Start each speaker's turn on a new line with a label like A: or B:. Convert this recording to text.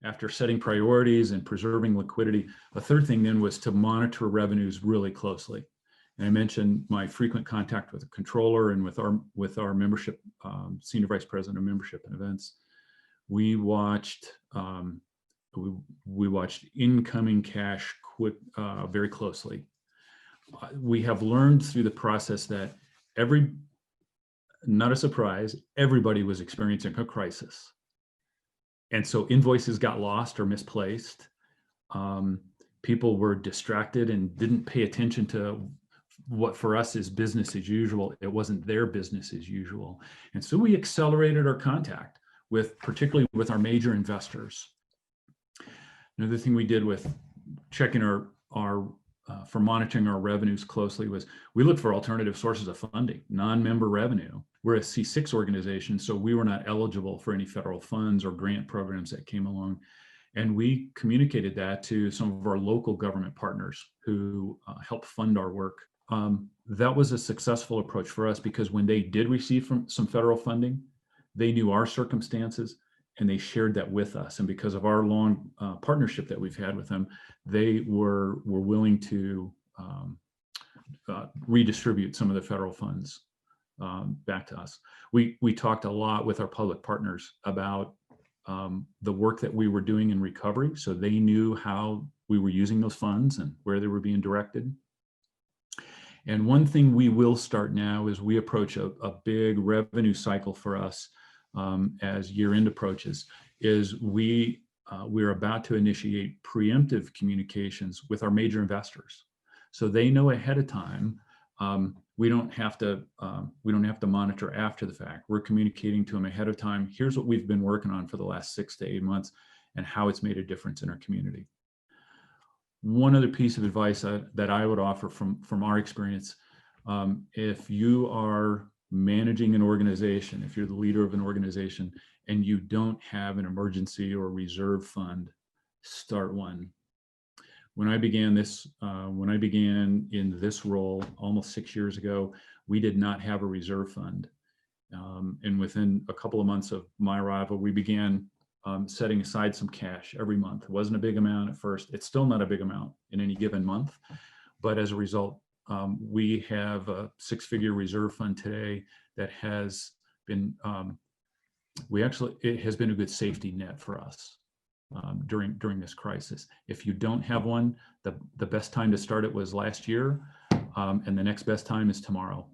A: after setting priorities and preserving liquidity, a third thing then was to monitor revenues really closely. And I mentioned my frequent contact with the controller and with our membership, senior vice president of membership and events. We watched incoming cash very closely. We have learned through the process that not a surprise, everybody was experiencing a crisis. And so invoices got lost or misplaced. People were distracted and didn't pay attention to what for us is business as usual. It wasn't their business as usual. And so we accelerated our contact particularly with our major investors. Another thing we did with checking for monitoring our revenues closely was we looked for alternative sources of funding, non-member revenue. We're a C6 organization, so we were not eligible for any federal funds or grant programs that came along. And we communicated that to some of our local government partners who helped fund our work. That was a successful approach for us because when they did receive some federal funding, they knew our circumstances and they shared that with us. And because of our long partnership that we've had with them, they were willing to redistribute some of the federal funds back to us. We talked a lot with our public partners about the work that we were doing in recovery, so they knew how we were using those funds and where they were being directed. And one thing we will start now is we approach a big revenue cycle for us as year-end approaches, is we're about to initiate preemptive communications with our major investors. So they know ahead of time. We don't have to monitor after the fact. We're communicating to them ahead of time. Here's what we've been working on for the last 6 to 8 months and how it's made a difference in our community. One other piece of advice that I would offer from our experience, if you are managing an organization, if you're the leader of an organization and you don't have an emergency or reserve fund, start one. When I began in this role almost 6 years ago, we did not have a reserve fund. And within a couple of months of my arrival, we began setting aside some cash every month. It wasn't a big amount at first. It's still not a big amount in any given month. But as a result, we have a 6-figure reserve fund today that has been, it has been a good safety net for us during this crisis. If you don't have one, the best time to start it was last year, and the next best time is tomorrow.